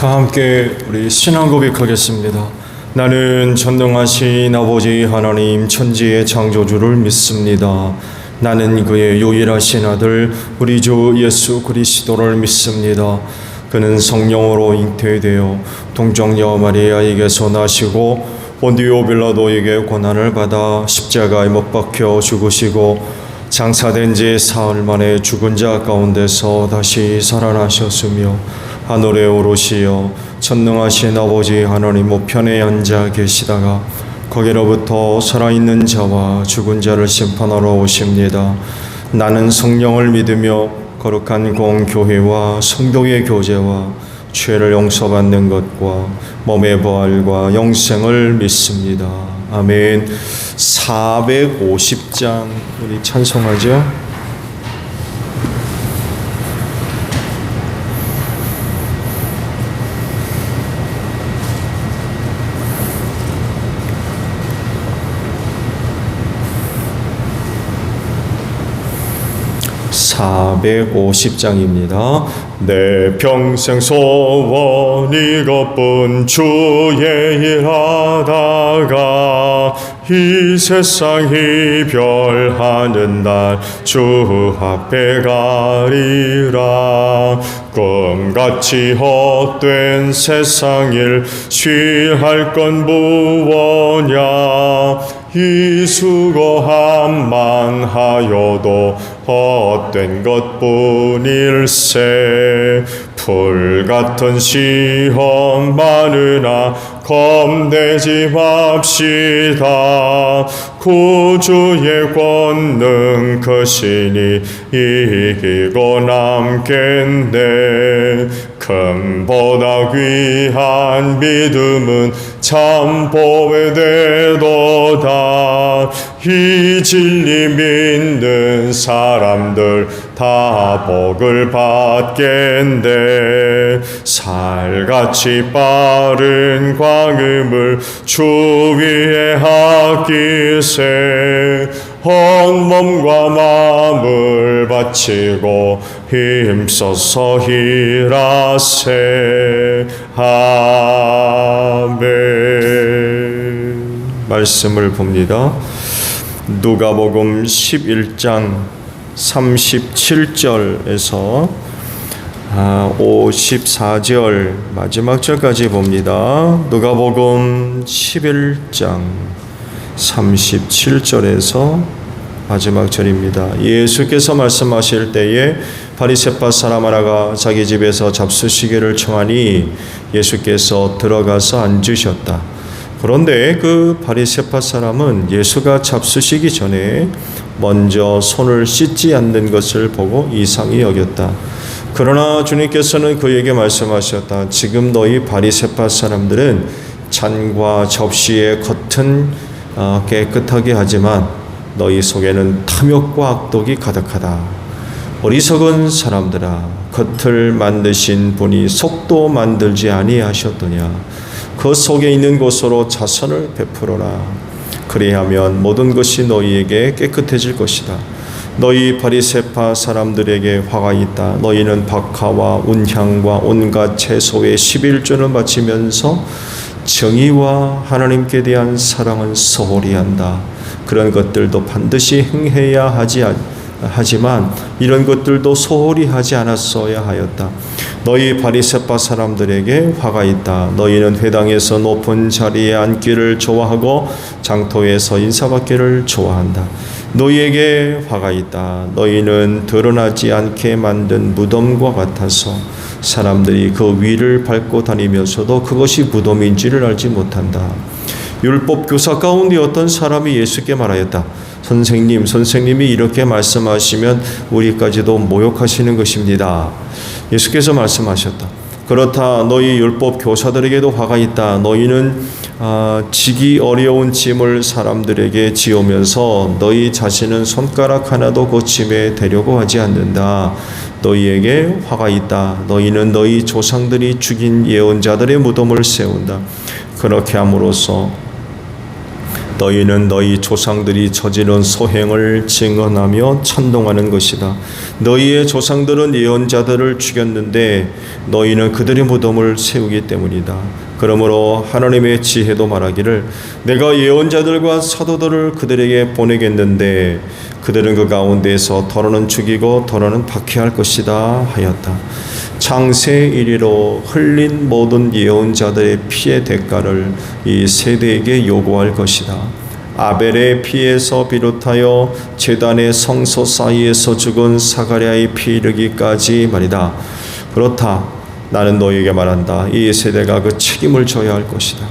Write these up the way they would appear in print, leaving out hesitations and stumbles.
다 함께 우리 신앙 고백하겠습니다. 나는 전능하신 아버지 하나님 천지의 창조주를 믿습니다. 나는 그의 유일하신 아들 우리 주 예수 그리스도를 믿습니다. 그는 성령으로 잉태되어 동정녀 마리아에게서 나시고 본디오 빌라도에게 고난을 받아 십자가에 못 박혀 죽으시고 장사된 지 사흘 만에 죽은 자 가운데서 다시 살아나셨으며 하늘에 오르시어 전능하신 아버지 하나님 우편에 앉아 계시다가 거기로부터 살아있는 자와 죽은 자를 심판하러 오십니다. 나는 성령을 믿으며 거룩한 공교회와 성도의 교제와 죄를 용서받는 것과 몸의 부활과 영생을 믿습니다. 아멘. 450장 우리 찬송하죠. (450장입니다) 내 평생 소원 이것뿐 주의 일하다가 이 세상 이별하는 날 주 앞에 가리라. 꿈같이 헛된 세상 일 취할 건 무엇냐. 이 수고함만 하여도 헛된 것뿐일세. 불같은 시험 많으나 겁내지 맙시다. 구주의 권능 크시니 이기고 남겠네. 금보다 귀한 믿음은 참 보배되도다. 이 진리 믿는 사람들 다 복을 받겠네. 살같이 빠른 광음을 주 위에 아끼세. 온몸과 마음을 바치고 힘써서 일하세. 아멘. 말씀을 봅니다. 누가복음 11장 37절에서 54절 마지막 절까지 봅니다. 누가복음 11장 37절에서 마지막 절입니다. 예수께서 말씀하실 때에 바리새파 사람 하나가 자기 집에서 잡수시기를 청하니 예수께서 들어가서 앉으셨다. 그런데 그 바리새파 사람은 예수가 잡수시기 전에 먼저 손을 씻지 않는 것을 보고 이상히 여겼다. 그러나 주님께서는 그에게 말씀하셨다. 지금 너희 바리새파 사람들은 잔과 접시의 겉은 깨끗하게 하지만 너희 속에는 탐욕과 악독이 가득하다. 어리석은 사람들아, 겉을 만드신 분이 속도 만들지 아니하셨더냐. 그 속에 있는 곳으로 자선을 베풀어라. 그리하면 모든 것이 너희에게 깨끗해질 것이다. 너희 바리새파 사람들에게 화가 있다. 너희는 박하와 운향과 온갖 채소의 11조를 바치면서 정의와 하나님께 대한 사랑은 소홀히 한다. 그런 것들도 반드시 행해야 하지만 이런 것들도 소홀히 하지 않았어야 하였다. 너희 바리새파 사람들에게 화가 있다. 너희는 회당에서 높은 자리에 앉기를 좋아하고 장터에서 인사받기를 좋아한다. 너희에게 화가 있다. 너희는 드러나지 않게 만든 무덤과 같아서 사람들이 그 위를 밟고 다니면서도 그것이 무덤인지를 알지 못한다. 율법 교사 가운데 어떤 사람이 예수께 말하였다. 선생님이 이렇게 말씀하시면 우리까지도 모욕하시는 것입니다. 예수께서 말씀하셨다. 그렇다. 너희 율법 교사들에게도 화가 있다. 너희는 지기 어려운 짐을 사람들에게 지우면서 너희 자신은 손가락 하나도 그 짐에 대려고 하지 않는다. 너희에게 화가 있다. 너희는 너희 조상들이 죽인 예언자들의 무덤을 세운다. 그렇게 함으로써 너희는 너희 조상들이 저지른 소행을 증언하며 찬동하는 것이다. 너희의 조상들은 예언자들을 죽였는데 너희는 그들의 무덤을 세우기 때문이다. 그러므로 하나님의 지혜도 말하기를 내가 예언자들과 사도들을 그들에게 보내겠는데 그들은 그 가운데에서 더러는 죽이고 더러는 박해할 것이다 하였다. 창세 이리로 흘린 모든 예언자들의 피의 대가를 이 세대에게 요구할 것이다. 아벨의 피에서 비롯하여 제단의 성소 사이에서 죽은 사가랴의 피 이르기까지 말이다. 그렇다. 나는 너희에게 말한다. 이 세대가 그 책임을 져야 할 것이다.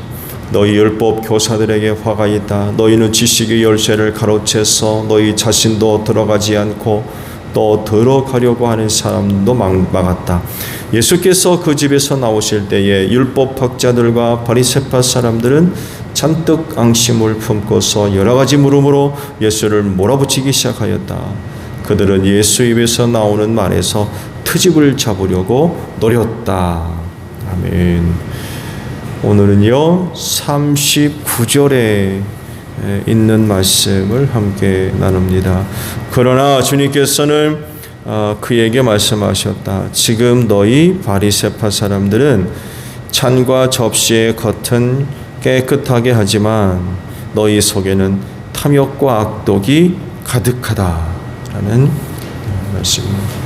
너희 율법 교사들에게 화가 있다. 너희는 지식의 열쇠를 가로채서 너희 자신도 들어가지 않고 또 들어가려고 하는 사람도 막았다. 예수께서 그 집에서 나오실 때에 율법학자들과 바리새파 사람들은 잔뜩 앙심을 품고서 여러 가지 물음으로 예수를 몰아붙이기 시작하였다. 그들은 예수 입에서 나오는 말에서 트집을 잡으려고 노렸다. 아멘. 오늘은요 39절에 있는 말씀을 함께 나눕니다. 그러나 주님께서는 그에게 말씀하셨다. 지금 너희 바리새파 사람들은 잔과 접시의 겉은 깨끗하게 하지만 너희 속에는 탐욕과 악독이 가득하다라는 말씀입니다.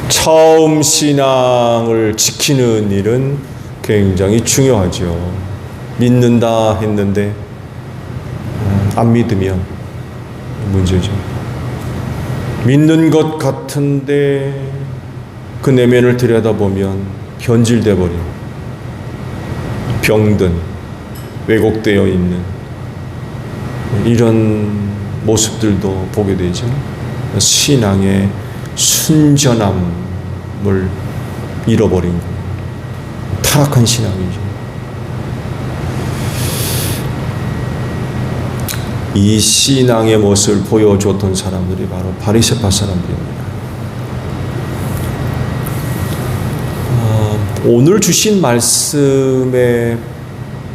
처음 신앙을 지키는 일은 굉장히 중요하죠. 믿는다 했는데 안 믿으면 문제죠. 믿는 것 같은데 그 내면을 들여다보면 변질돼 버린, 병든, 왜곡되어 있는 이런 모습들도 보게 되죠. 신앙의 순전함을 잃어버린 거예요. 타락한 신앙이죠. 이 신앙의 모습을 보여줬던 사람들이 바로 바리새파 사람들입니다. 오늘 주신 말씀의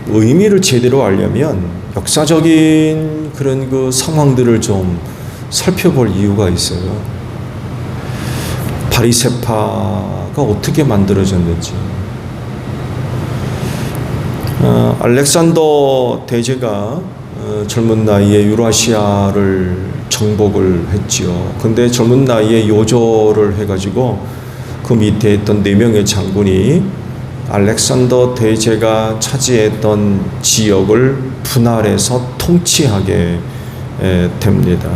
의미를 제대로 알려면 역사적인 그런 그 상황들을 좀 살펴볼 이유가 있어요. 바리새파가 어떻게 만들어졌는지. 알렉산더 대제가 젊은 나이에 유라시아를 정복을 했지요. 근데 젊은 나이에 요절을 해가지고 그 밑에 있던 4명의 장군이 알렉산더 대제가 차지했던 지역을 분할해서 통치하게 됩니다.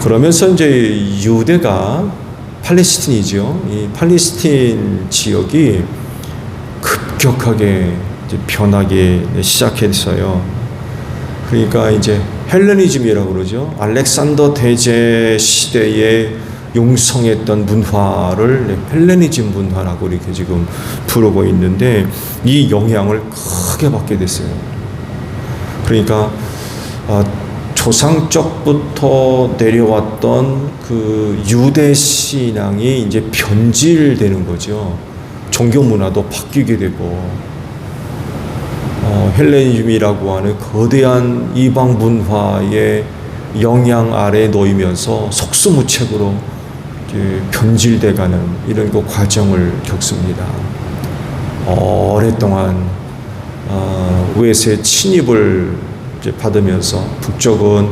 그러면서 이제 유대가 팔레스틴이죠. 이 팔레스틴 지역이 급격하게 이제 변하기 시작했어요. 그러니까 이제 헬레니즘이라고 그러죠. 알렉산더 대제 시대에 용성했던 문화를 헬레니즘 문화라고 이렇게 지금 부르고 있는데 이 영향을 크게 받게 됐어요. 그러니까 조상적부터 내려왔던 그 유대 신앙이 이제 변질되는 거죠. 종교 문화도 바뀌게 되고 헬레니즘이라고 하는 거대한 이방 문화의 영향 아래 놓이면서 속수무책으로 변질돼가는 이런 그 과정을 겪습니다. 오랫동안 외세 침입을 받으면서 북쪽은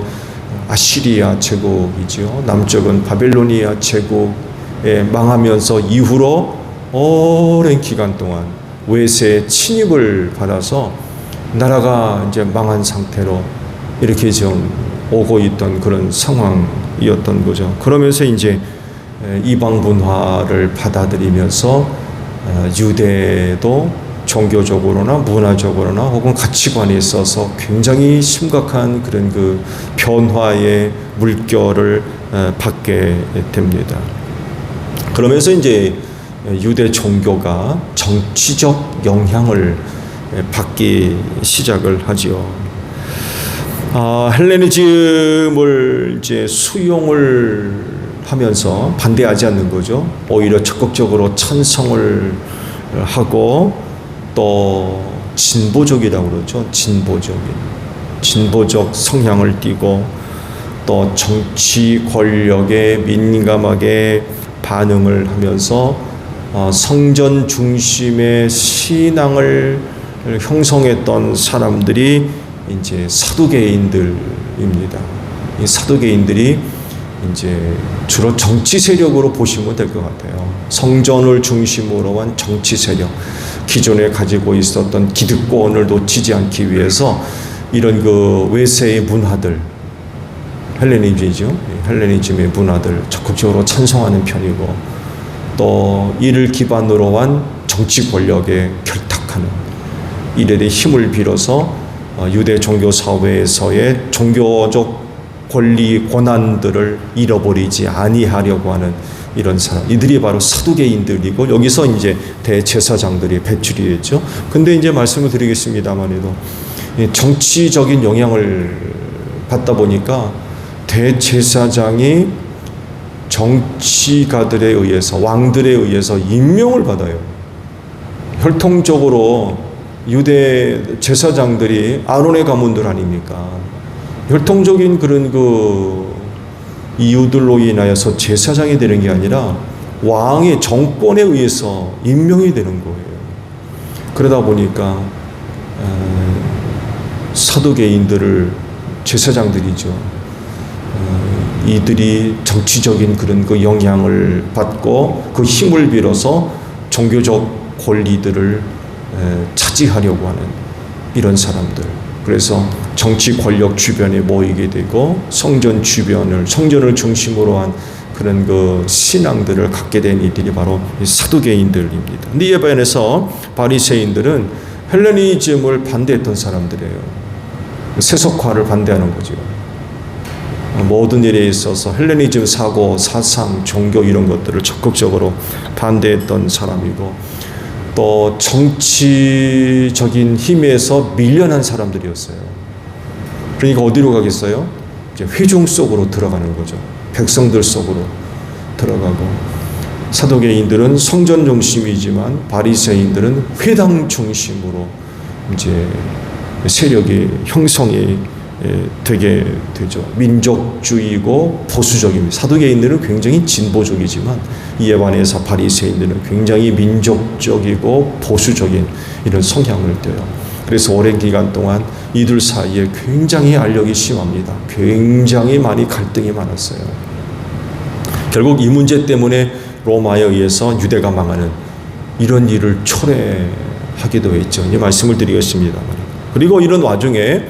아시리아 제국이죠. 남쪽은 바벨로니아 제국에 망하면서 이후로 오랜 기간 동안 외세 침입을 받아서 나라가 이제 망한 상태로 이렇게 좀 오고 있던 그런 상황이었던 거죠. 그러면서 이제 이방 문화를 받아들이면서 유대도 종교적으로나 문화적으로나 혹은 가치관에 있어서 굉장히 심각한 그런 그 변화의 물결을 받게 됩니다. 그러면서 이제 유대 종교가 정치적 영향을 받기 시작을 하지요. 헬레니즘을 이제 수용을 하면서 반대하지 않는 거죠. 오히려 적극적으로 찬성을 하고 또 진보적이라고 그러죠. 진보적 성향을 띠고 또 정치 권력에 민감하게 반응을 하면서 성전 중심의 신앙을 형성했던 사람들이 이제 사두개인들입니다. 이 사두개인들이 이제 주로 정치 세력으로 보시면 될 것 같아요. 성전을 중심으로 한 정치 세력, 기존에 가지고 있었던 기득권을 놓치지 않기 위해서 이런 그 외세의 문화들, 헬레니즘이죠. 헬레니즘의 문화들 적극적으로 찬성하는 편이고, 또 이를 기반으로 한 정치 권력에 결탁하는, 이에 대해 힘을 빌어서 유대 종교 사회에서의 종교적 권리 권한들을 잃어버리지 아니하려고 하는 이런 사람, 이들이 바로 사두개인들이고, 여기서 이제 대제사장들이 배출이 됐죠. 근데 이제 말씀을 드리겠습니다만에도 정치적인 영향을 받다 보니까 대제사장이 정치가들에 의해서, 왕들에 의해서 임명을 받아요. 혈통적으로 유대 제사장들이 아론의 가문들 아닙니까? 혈통적인 그런 그 이유들로 인하여서 제사장이 되는 게 아니라 왕의 정권에 의해서 임명이 되는 거예요. 그러다 보니까 사두개인들을, 제사장들이죠, 이들이 정치적인 그런 그 영향을 받고 그 힘을 빌어서 종교적 권리들을 차지하려고 하는 이런 사람들. 그래서 정치 권력 주변에 모이게 되고 성전을 중심으로 한 그런 그 신앙들을 갖게 된 이들이 바로 사두개인들입니다. 근데 이에 반해서 바리새인들은 헬레니즘을 반대했던 사람들이에요. 세속화를 반대하는 거죠. 모든 일에 있어서 헬레니즘 사고, 사상, 종교 이런 것들을 적극적으로 반대했던 사람이고, 또 정치적인 힘에서 밀려난 사람들이었어요. 그러니까 어디로 가겠어요? 이제 회중 속으로 들어가는 거죠. 백성들 속으로 들어가고, 사두개인들은 성전 중심이지만 바리새인들은 회당 중심으로 이제 세력이 형성이 되게 되죠. 민족주의고 보수적입니다. 사두개인들은 굉장히 진보적이지만 이에 반해서 바리새인들은 굉장히 민족적이고 보수적인 이런 성향을 띠어요. 그래서 오랜 기간 동안 이들 사이에 굉장히 알력이 심합니다. 굉장히 많이 갈등이 많았어요. 결국 이 문제 때문에 로마에 의해서 유대가 망하는 이런 일을 초래하기도 했죠. 이 말씀을 드리겠습니다만, 그리고 이런 와중에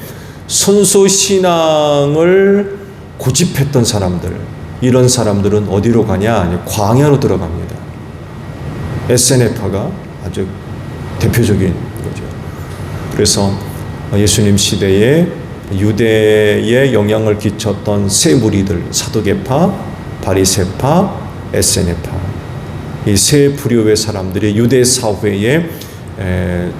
선수 신앙을 고집했던 사람들, 이런 사람들은 어디로 가냐? 광야로 들어갑니다. 에세네파가 아주 대표적인 거죠. 그래서 예수님 시대에 유대에 영향을 끼쳤던 세 무리들, 사두개파, 바리새파, 에세네파, 이 세 부류의 사람들이 유대 사회에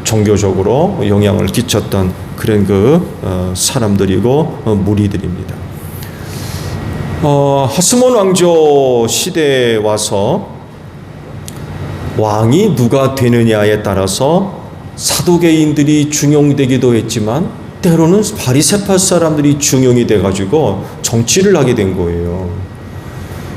종교적으로 영향을 끼쳤던 그런 사람들이고 무리들입니다. 하스몬 왕조 시대에 와서 왕이 누가 되느냐에 따라서 사두개인들이 중용되기도 했지만 때로는 바리새파 사람들이 중용이 돼가지고 정치를 하게 된 거예요.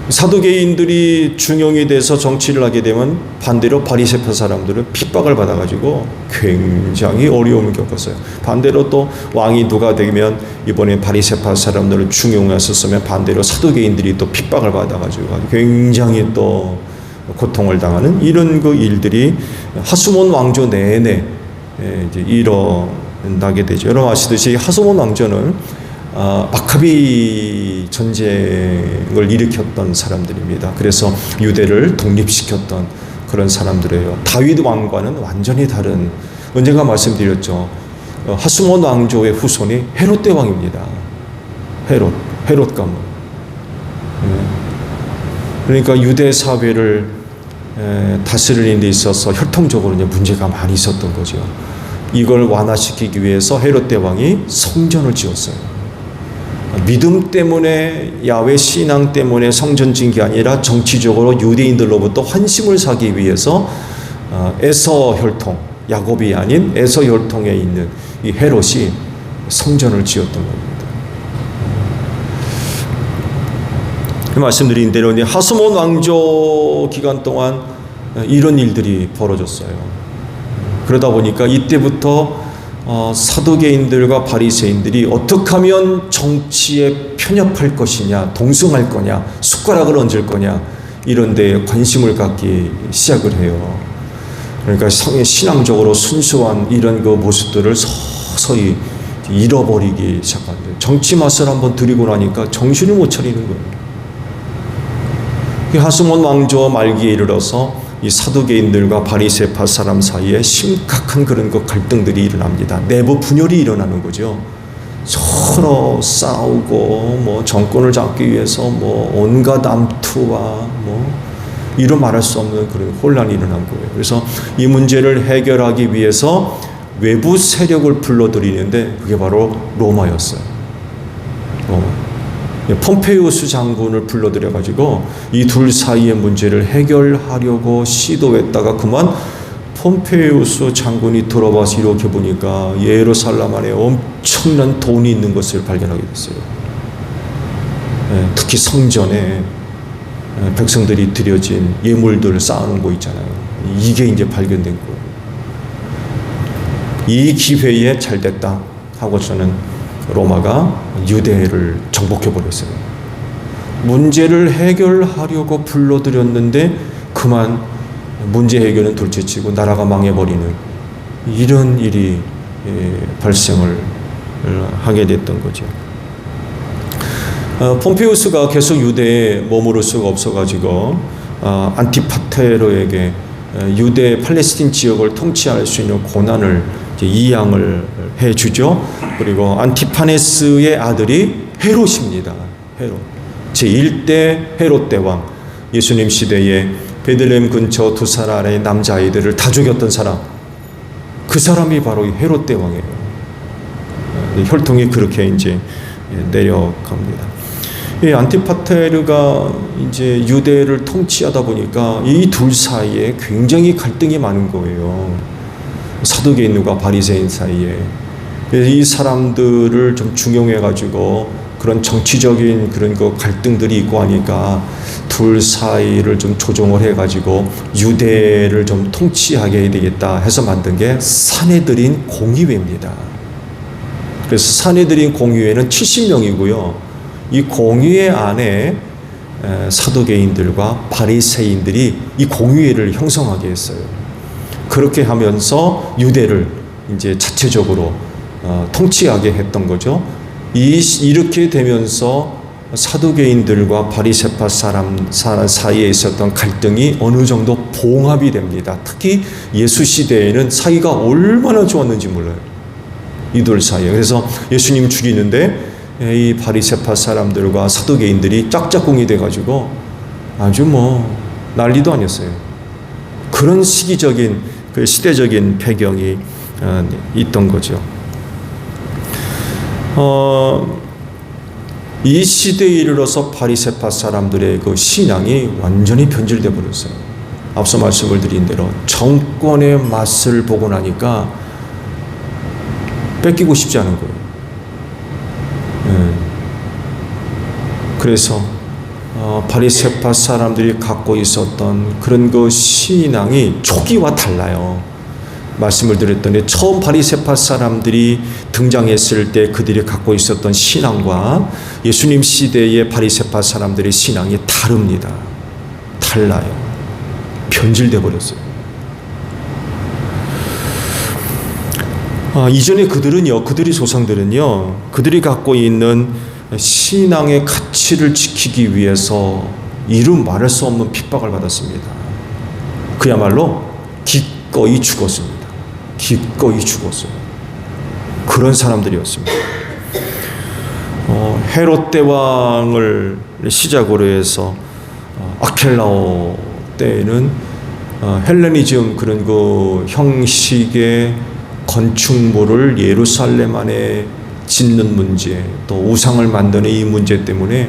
사두개인들이 중용이 돼서 정치를 하게 되면 반대로 바리새파 사람들은 핍박을 받아가지고 굉장히 어려움을 겪었어요. 반대로 또 왕이 누가 되면 이번에 바리새파 사람들을 중용했었으면 반대로 사두개인들이 또 핍박을 받아가지고 굉장히 또 고통을 당하는 이런 그 일들이 하스몬 왕조 내내 이제 일어나게 되죠. 여러분 아시듯이 하스몬 왕조는 마카비 전쟁을 일으켰던 사람들입니다. 그래서 유대를 독립시켰던 그런 사람들이에요. 다윗 왕과는 완전히 다른, 언젠가 말씀드렸죠. 하스몬 왕조의 후손이 헤롯 대왕입니다. 헤롯 가문. 그러니까 유대 사회를 다스리는 데 있어서 혈통적으로 이제 문제가 많이 있었던 거죠. 이걸 완화시키기 위해서 헤롯 대왕이 성전을 지었어요. 믿음 때문에, 야훼 신앙 때문에 성전 지은 게 아니라 정치적으로 유대인들로부터 환심을 사기 위해서 에서 혈통, 야곱이 아닌 에서 혈통에 있는 이 헤롯이 성전을 지었던 겁니다. 말씀드린 대로 하스몬 왕조 기간 동안 이런 일들이 벌어졌어요. 그러다 보니까 이때부터 사두개인들과 바리새인들이 어떻게 하면 정치에 편협할 것이냐, 동승할 거냐, 숟가락을 얹을 거냐, 이런 데에 관심을 갖기 시작을 해요. 그러니까 신앙적으로 순수한 이런 그 모습들을 서서히 잃어버리기 시작합니다. 정치 맛을 한번 들이고 나니까 정신을 못 차리는 거예요. 하스몬 왕조 말기에 이르러서 이 사두개인들과 바리새파 사람 사이에 심각한 그런 그 갈등들이 일어납니다. 내부 분열이 일어나는 거죠. 서로 싸우고 뭐 정권을 잡기 위해서 뭐 온갖 암투와 뭐 이루 말할 수 없는 그런 혼란이 일어난 거예요. 그래서 이 문제를 해결하기 위해서 외부 세력을 불러들이는데 그게 바로 로마였어요. 폼페이우스 장군을 불러들여가지고 이 둘 사이의 문제를 해결하려고 시도했다가 그만 폼페이우스 장군이 들어와서 이렇게 보니까 예루살렘 안에 엄청난 돈이 있는 것을 발견하게 됐어요. 특히 성전에 백성들이 드려진 예물들을 쌓아놓은 거 있잖아요. 이게 이제 발견된 거예요. 이 기회에 잘 됐다 하고 저는 로마가 유대를 정복해버렸어요. 문제를 해결하려고 불러들였는데 그만 문제 해결은 둘째치고 나라가 망해버리는 이런 일이 발생을 하게 됐던 거죠. 폼페이우스가 계속 유대에 머무를 수가 없어가지고 안티파테르에게 유대 팔레스틴 지역을 통치할 수 있는 권한을 이양을 해주죠. 그리고 안티파네스의 아들이 헤롯입니다. 헤롯. 제1대 헤롯 대왕. 예수님 시대에 베들레헴 근처 두 사람의 남자아이들을 다 죽였던 사람. 그 사람이 바로 헤롯 대왕이에요. 혈통이 그렇게 이제 내려갑니다. 이 안티파테르가 이제 유대를 통치하다 보니까 이 둘 사이에 굉장히 갈등이 많은 거예요. 사두개인과 바리새인 사이에. 이 사람들을 좀 중용해가지고 그런 정치적인 그런 그 갈등들이 있고 하니까 둘 사이를 좀 조정을 해가지고 유대를 좀 통치하게 해야 되겠다 해서 만든 게 사내들인 공의회입니다. 그래서 사내들인 공의회는 70명이고요. 이 공의회 안에 사두개인들과 바리새인들이 이 공의회를 형성하게 했어요. 그렇게 하면서 유대를 이제 자체적으로 통치하게 했던 거죠. 이렇게 되면서 사두개인들과 바리새파 사람 사이에 있었던 갈등이 어느 정도 봉합이 됩니다. 특히 예수 시대에는 사이가 얼마나 좋았는지 몰라요. 이들 사이에. 그래서 예수님 죽이는데 이 바리새파 사람들과 사두개인들이 짝짝꿍이 돼가지고 아주 뭐 난리도 아니었어요. 그런 시기적인 그 시대적인 배경이 있던 거죠. 이 시대에 이르러서 바리새파 사람들의 그 신앙이 완전히 변질돼 버렸어요. 앞서 말씀을 드린 대로 정권의 맛을 보고 나니까 뺏기고 싶지 않은 거예요. 그래서 바리새파 사람들이 갖고 있었던 그런 그 신앙이 초기와 달라요. 말씀을 드렸더니 처음 바리새파 사람들이 등장했을 때 그들이 갖고 있었던 신앙과 예수님 시대의 바리새파 사람들의 신앙이 다릅니다. 달라요. 변질돼 버렸어요. 이전에 그들이 조상들은요, 그들이 갖고 있는 신앙의 가치를 지키기 위해서 이루 말할 수 없는 핍박을 받았습니다. 그야말로 기꺼이 죽었습니다. 기꺼이 죽었어요. 그런 사람들이었습니다. 헤롯 대왕을 시작으로 해서 아켈라오 때에는 헬레니즘 그런 그 형식의 건축물을 예루살렘 안에 짓는 문제, 또 우상을 만드는 이 문제 때문에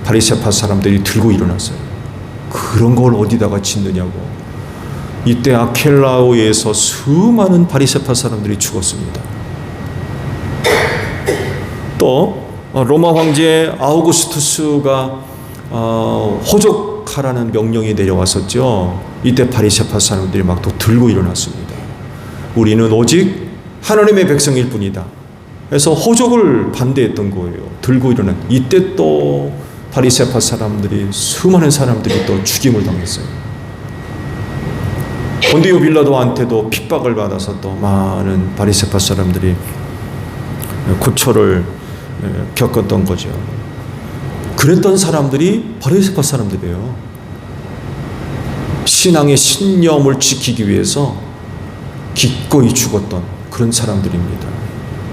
바리새파 사람들이 들고 일어났어요. 그런 걸 어디다가 짓느냐고. 이때 아켈라오에서 수많은 바리새파 사람들이 죽었습니다. 또 로마 황제 아우구스투스가 호적하라는 명령이 내려왔었죠. 이때 바리새파 사람들이 막 또 들고 일어났습니다. 우리는 오직 하나님의 백성일 뿐이다. 그래서 호적을 반대했던 거예요. 들고 일어난. 이때 또 바리새파 사람들이, 수많은 사람들이 또 죽임을 당했어요. 본디오 빌라도한테도 핍박을 받아서 또 많은 바리새파 사람들이 고초를 겪었던 거죠. 그랬던 사람들이 바리새파 사람들이에요. 신앙의 신념을 지키기 위해서 기꺼이 죽었던 그런 사람들입니다.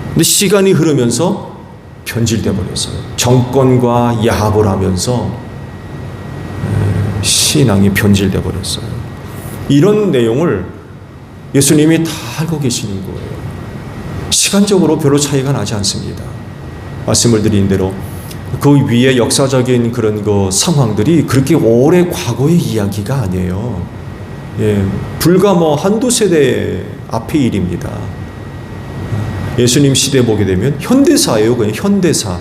근데 시간이 흐르면서 변질돼 버렸어요. 정권과 야합을 하면서 신앙이 변질돼 버렸어요. 이런 내용을 예수님이 다 알고 계시는 거예요. 시간적으로 별로 차이가 나지 않습니다. 말씀을 드린 대로 그 위에 역사적인 그런 그 상황들이 그렇게 오래 과거의 이야기가 아니에요. 불과 한두 세대 앞의 일입니다. 예수님 시대 보게 되면 현대사예요. 그냥 현대사.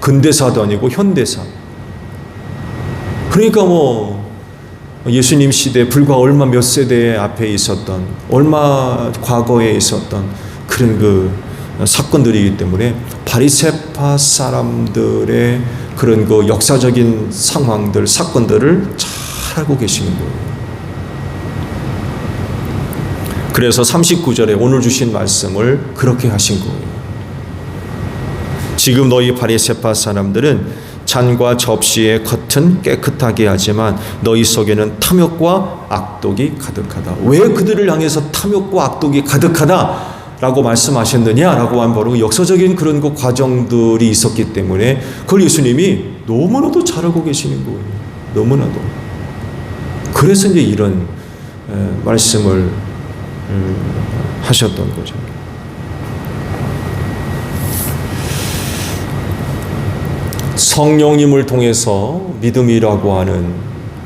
근대사도 아니고 현대사. 그러니까 예수님 시대 불과 얼마 몇 세대 앞에 있었던, 얼마 과거에 있었던 그런 그 사건들이기 때문에 바리새파 사람들의 그런 그 역사적인 상황들, 사건들을 잘 알고 계시는 거예요. 그래서 39절에 오늘 주신 말씀을 그렇게 하신 거예요. 지금 너희 바리새파 사람들은 잔과 접시의 겉은 깨끗하게 하지만 너희 속에는 탐욕과 악독이 가득하다. 왜 그들을 향해서 탐욕과 악독이 가득하다 라고 말씀하셨느냐라고 하면 바로 역사적인 그런 그 과정들이 있었기 때문에 그걸 예수님이 너무나도 잘 알고 계시는 거예요. 너무나도. 그래서 이제 이런 말씀을 하셨던 거죠. 성령님을 통해서 믿음이라고 하는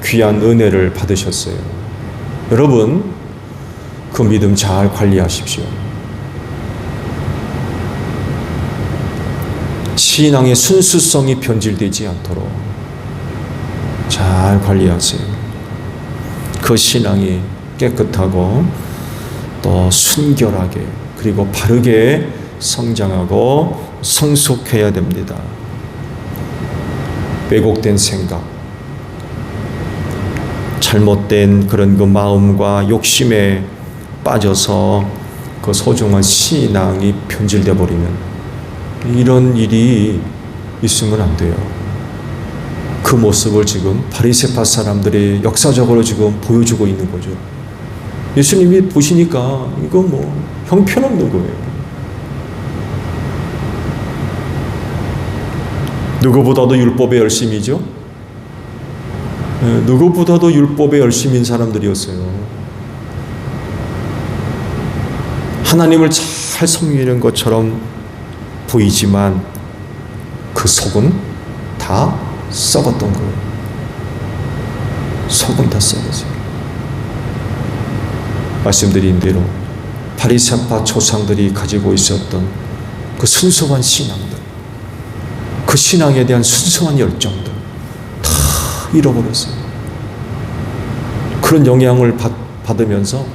귀한 은혜를 받으셨어요. 여러분, 그 믿음 잘 관리하십시오. 신앙의 순수성이 변질되지 않도록 잘 관리하세요. 그 신앙이 깨끗하고 또 순결하게 그리고 바르게 성장하고 성숙해야 됩니다. 왜곡된 생각, 잘못된 그런 그 마음과 욕심에 빠져서 그 소중한 신앙이 변질되어 버리면 이런 일이 있으면 안 돼요. 그 모습을 지금 바리새파 사람들이 역사적으로 지금 보여주고 있는 거죠. 예수님이 보시니까 이거 형편없는 거예요. 누구보다도 율법에 열심이죠. 누구보다도 율법에 열심인 사람들이었어요. 하나님을 잘 섬기는 것처럼 보이지만 그 속은 다 썩었던 거예요. 속은 다 썩었어요. 말씀드린 대로 바리새파 조상들이 가지고 있었던 그 순수한 신앙들, 그 신앙에 대한 순수한 열정들 다 잃어버렸어요. 그런 영향을 받으면서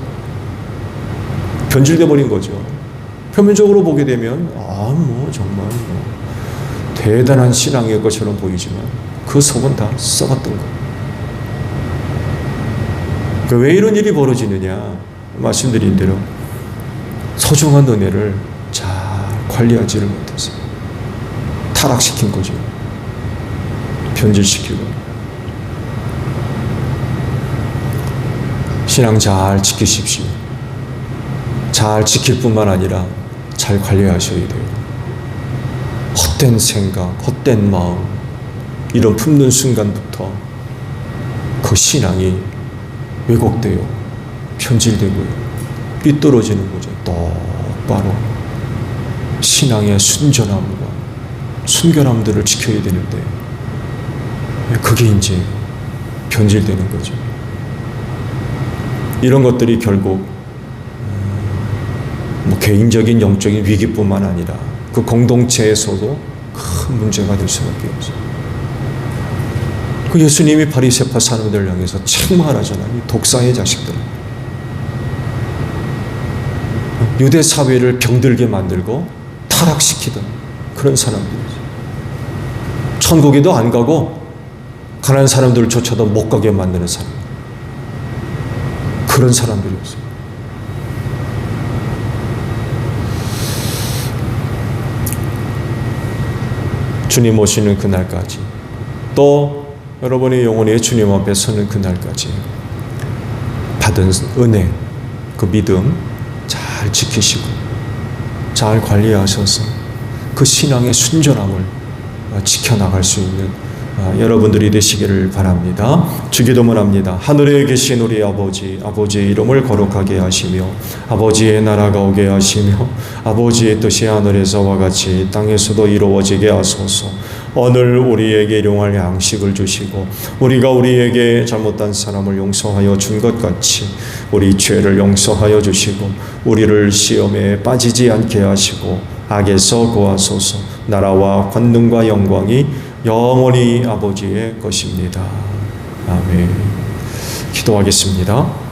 변질돼 버린 거죠. 표면적으로 보게 되면 정말 대단한 신앙의 것처럼 보이지만 그 속은 다 썩었던 거예요. 왜 이런 일이 벌어지느냐? 말씀드린 대로 소중한 은혜를 잘 관리하지를 못해서 타락시킨 거죠. 변질시키고. 신앙 잘 지키십시오. 잘 지킬 뿐만 아니라 잘 관리하셔야 돼요. 헛된 생각, 헛된 마음 이런 품는 순간부터 그 신앙이 왜곡되어 편질되고요. 삐뚤어지는 거죠. 똑바로 신앙의 순전함과 순결함들을 지켜야 되는데 그게 이제 변질되는 거죠. 이런 것들이 결국 개인적인 영적인 위기뿐만 아니라 그 공동체에서도 큰 문제가 될 수밖에 없어요. 그 예수님이 바리새파 사람들을 향해서 책망하잖아요. 독사의 자식들. 유대 사회를 병들게 만들고 타락시키던 그런 사람들이죠. 천국에도 안 가고 가난한 사람들을 쫓아도 못 가게 만드는 사람. 그런 사람들이었어요. 주님 오시는 그날까지, 또 여러분의 영혼이 주님 앞에 서는 그날까지 받은 은혜, 그 믿음 잘 지키시고 잘 관리하셔서 그 신앙의 순전함을 지켜나갈 수 있는 여러분들이 되시기를 바랍니다. 주기도문 합니다. 하늘에 계신 우리 아버지, 아버지의 이름을 거룩하게 하시며 아버지의 나라가 오게 하시며 아버지의 뜻이 하늘에서와 같이 땅에서도 이루어지게 하소서. 오늘 우리에게 일용할 양식을 주시고 우리가 우리에게 잘못한 사람을 용서하여 준 것 같이 우리 죄를 용서하여 주시고 우리를 시험에 빠지지 않게 하시고 악에서 구하소서. 나라와 권능과 영광이 영원히 아버지의 것입니다. 아멘. 기도하겠습니다.